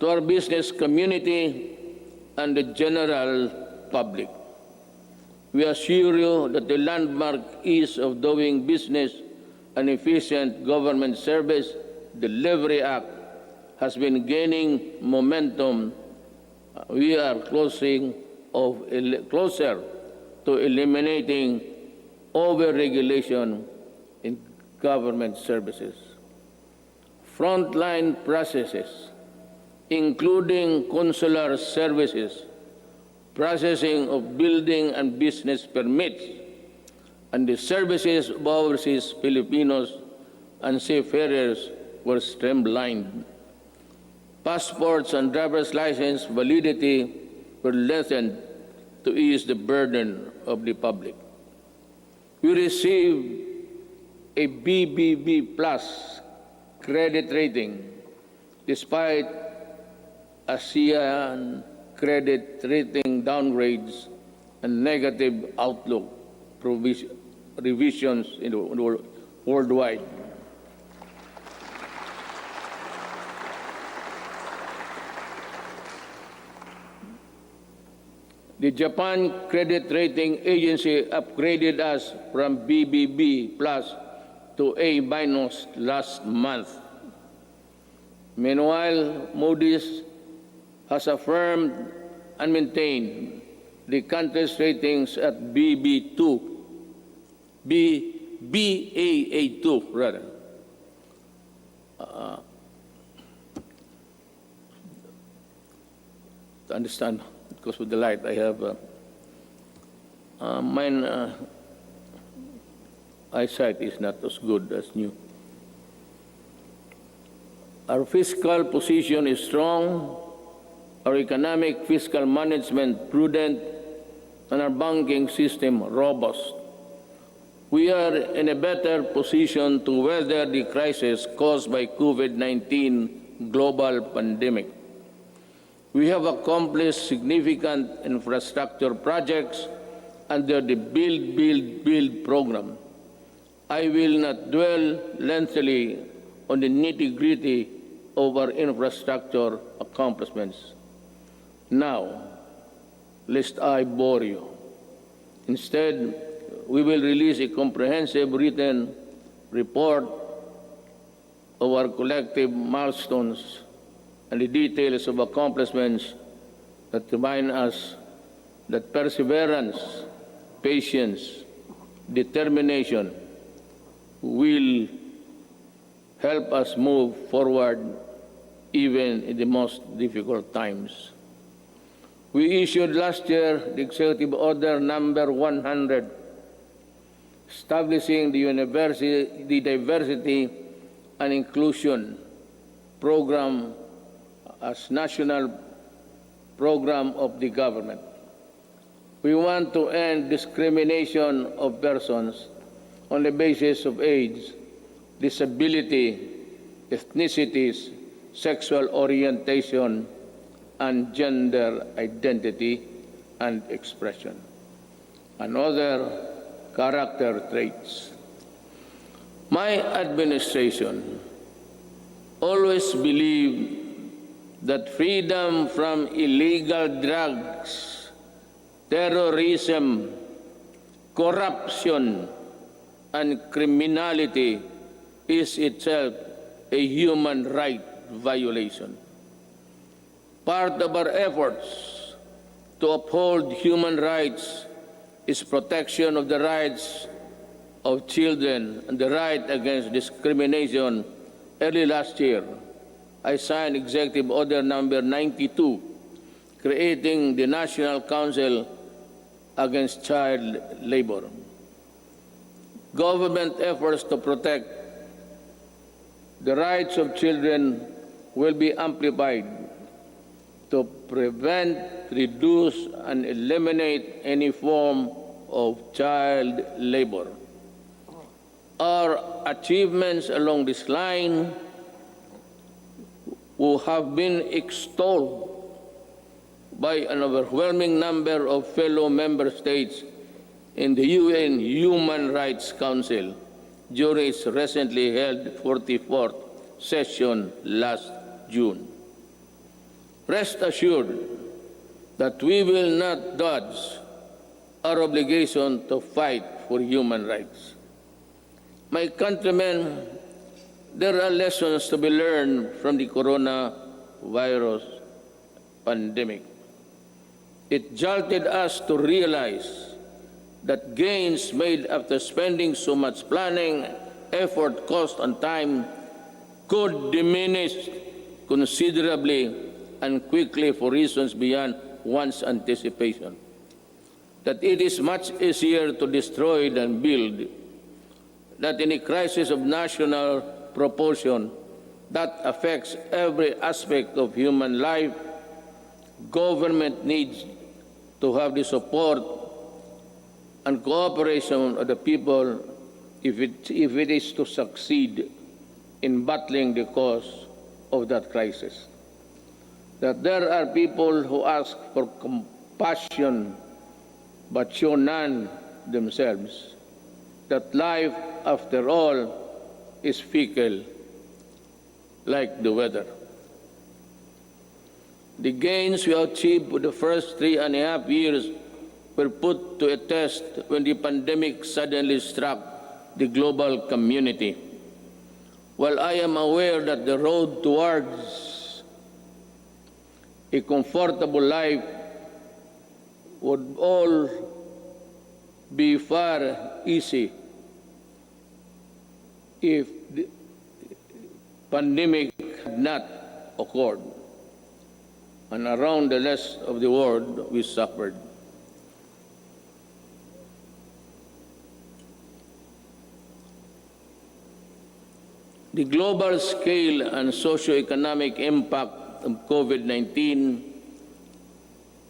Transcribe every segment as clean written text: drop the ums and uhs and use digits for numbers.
to our business community and the general public. We assure you that the landmark ease of doing business and efficient government service delivery act has been gaining momentum. We are closer to eliminating over-regulation in government services. Frontline processes, including consular services, processing of building and business permits, and the services of overseas Filipinos and seafarers were streamlined. Passports and driver's license validity were lessened to ease the burden of the public. We received a BBB plus credit rating despite ASEAN credit rating downgrades and negative outlook revisions worldwide. The Japan Credit Rating Agency upgraded us from BBB plus to A minus last month. Meanwhile, Moody's has affirmed and maintained the country's ratings at BB2, Baa2 rather. To understand, because with the light I have mine eyesight is not as good as new. Our fiscal position is strong, our economic fiscal management prudent, and our banking system robust. We are in a better position to weather the crisis caused by COVID-19 global pandemic. We have accomplished significant infrastructure projects under the Build program. I will not dwell lengthily on the nitty-gritty of our infrastructure accomplishments. Now, lest I bore you. Instead, we will release a comprehensive written report of our collective milestones and the details of accomplishments that remind us that perseverance, patience, determination will help us move forward even in the most difficult times. We issued last year the Executive Order number 100, establishing the Diversity and Inclusion Program as national program of the government. We want to end discrimination of persons on the basis of age, disability, ethnicities, sexual orientation, and gender identity and expression, and other character traits. My administration always believed that freedom from illegal drugs, terrorism, corruption, and criminality is itself a human right violation. Part of our efforts to uphold human rights is protection of the rights of children and the right against discrimination. Early last year, I signed Executive Order number 92, creating the National Council Against Child Labor. Government efforts to protect the rights of children will be amplified to prevent, reduce, and eliminate any form of child labor. Our achievements along this line will have been extolled by an overwhelming number of fellow member states in the UN Human Rights Council during its recently held 44th session last June. Rest assured that we will not dodge our obligation to fight for human rights. My countrymen, there are lessons to be learned from the coronavirus pandemic. It jolted us to realize that gains made after spending so much planning, effort, cost, and time could diminish considerably and quickly for reasons beyond one's anticipation. That it is much easier to destroy than build, that in a crisis of national proportion that affects every aspect of human life, government needs to have the support and cooperation of the people if it is to succeed in battling the cause of that crisis. That there are people who ask for compassion but show none themselves. That life, after all, is fickle like the weather. The gains we achieved for the first 3.5 years were put to a test when the pandemic suddenly struck the global community. While I am aware that the road towards a comfortable life would all be far easy if the pandemic had not occurred, and around the rest of the world we suffered. The global scale and socio-economic impact of COVID-19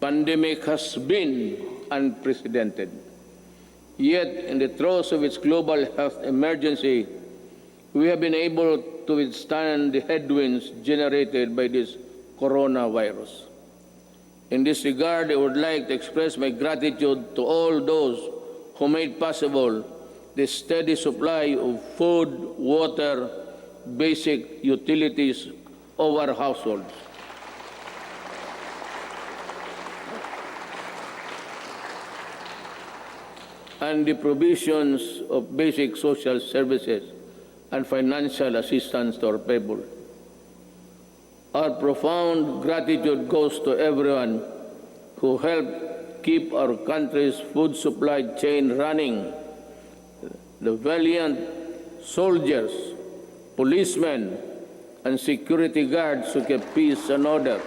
pandemic has been unprecedented. Yet, in the throes of its global health emergency, we have been able to withstand the headwinds generated by this coronavirus. In this regard, I would like to express my gratitude to all those who made possible the steady supply of food, water, basic utilities of our households. And the provisions of basic social services and financial assistance to our people. Our profound gratitude goes to everyone who helped keep our country's food supply chain running. The valiant soldiers, policemen, and security guards who kept peace and order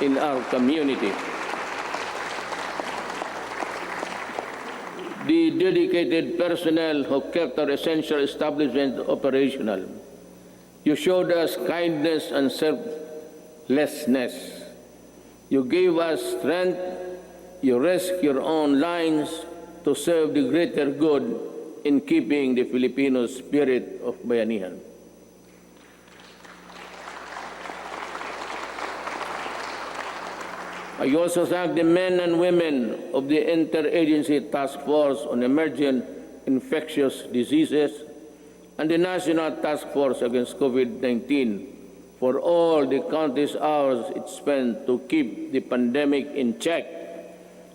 in our community. The dedicated personnel who kept our essential establishment operational. You showed us kindness and selflessness. You gave us strength. You risked your own lives to serve the greater good in keeping the Filipino spirit of bayanihan. I also thank the men and women of the Interagency Task Force on Emerging Infectious Diseases and the National Task Force Against COVID-19 for all the countless hours it spent to keep the pandemic in check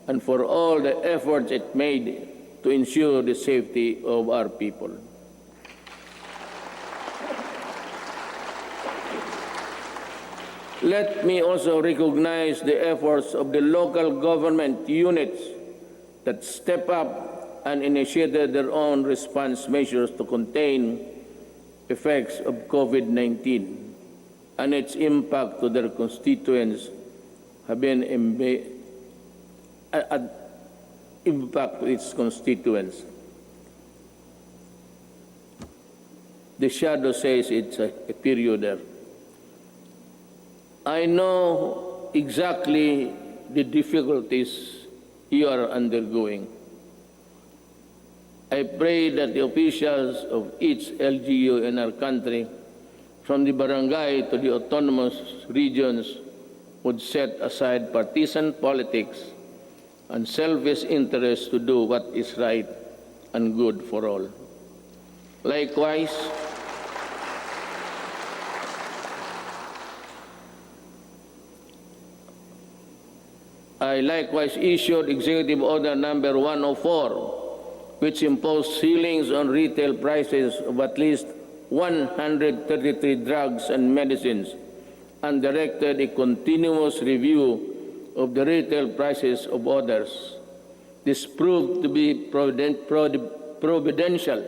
and for all the efforts it made to ensure the safety of our people. Let me also recognize the efforts of the local government units that step up and initiated their own response measures to contain effects of COVID-19 and its impact to their constituents have been impact to its constituents. The shadow says it's a period there. I know exactly the difficulties you are undergoing. I pray that the officials of each LGU in our country, from the barangay to the autonomous regions, would set aside partisan politics and selfish interests to do what is right and good for all. Likewise, I likewise issued Executive Order Number 104, which imposed ceilings on retail prices of at least 133 drugs and medicines, and directed a continuous review of the retail prices of others. This proved to be providential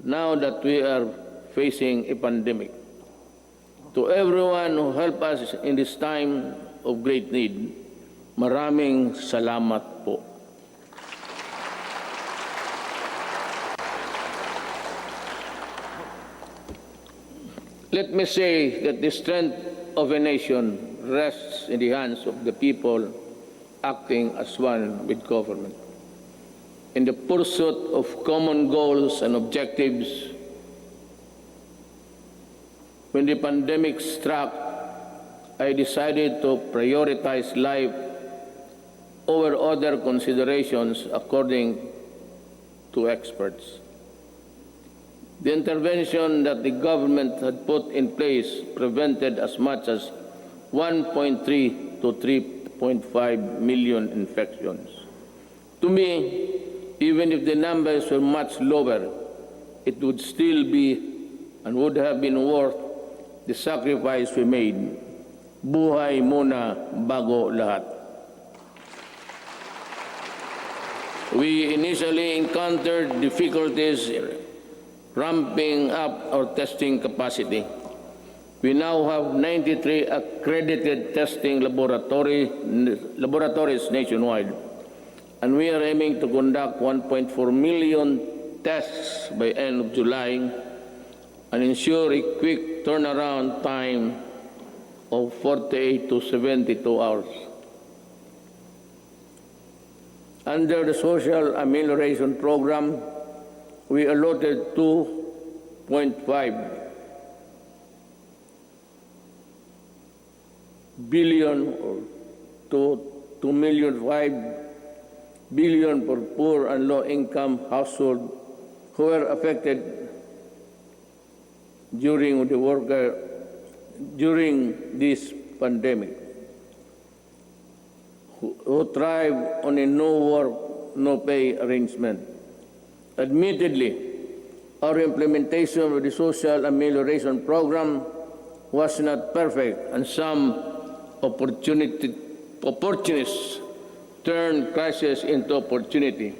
now that we are facing a pandemic. To everyone who helped us in this time of great need, maraming salamat po. Let me say that the strength of a nation rests in the hands of the people acting as one with government. In the pursuit of common goals and objectives, when the pandemic struck, I decided to prioritize life over other considerations according to experts. The intervention that the government had put in place prevented as much as 1.3 to 3.5 million infections. To me, even if the numbers were much lower, it would still be and would have been worth the sacrifice we made. Buhay muna bago lahat. We initially encountered difficulties ramping up our testing capacity. We now have 93 accredited testing laboratories nationwide, and we are aiming to conduct 1.4 million tests by end of July and ensure a quick turnaround time of 48 to 72 hours. Under the Social Amelioration Program, we allotted 2.5 billion or 2.5 billion for poor and low-income households who were affected during this pandemic, who thrive on a no work, no pay arrangement. Admittedly, our implementation of the Social Amelioration Program was not perfect, and some opportunists turned crisis into opportunity.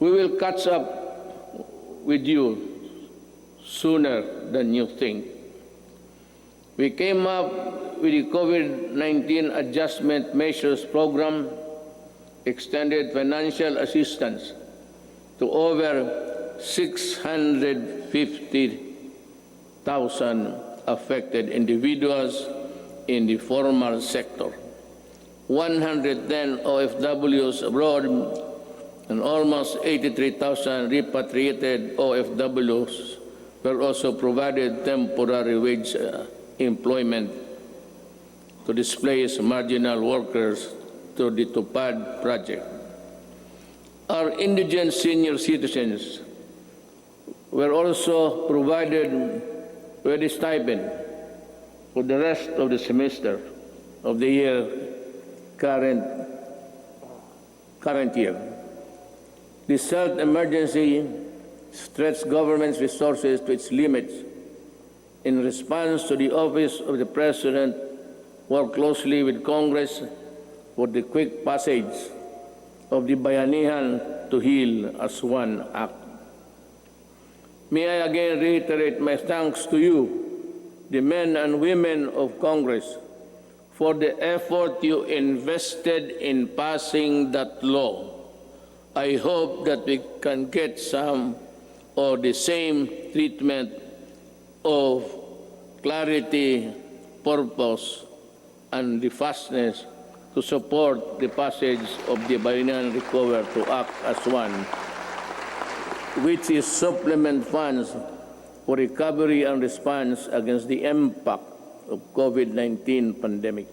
We will catch up with you sooner than you think. We came up with the COVID-19 Adjustment Measures Program, extended financial assistance to over 650,000 affected individuals in the formal sector, 110 OFWs abroad, and almost 83,000 repatriated OFWs were also provided temporary wage employment to displace marginal workers through the TUPAD project. Our indigent senior citizens were also provided with a stipend for the rest of the semester of the current year. This health emergency stretched government's resources to its limits. In response to the Office of the President, worked closely with Congress for the quick passage of the Bayanihan to Heal as One Act. May I again reiterate my thanks to you, the men and women of Congress, for the effort you invested in passing that law. I hope that we can get some or the same treatment of clarity, purpose, and the fastness to support the passage of the Bayanihan Recover to Act as One, which is supplement funds for recovery and response against the impact of COVID-19 pandemic.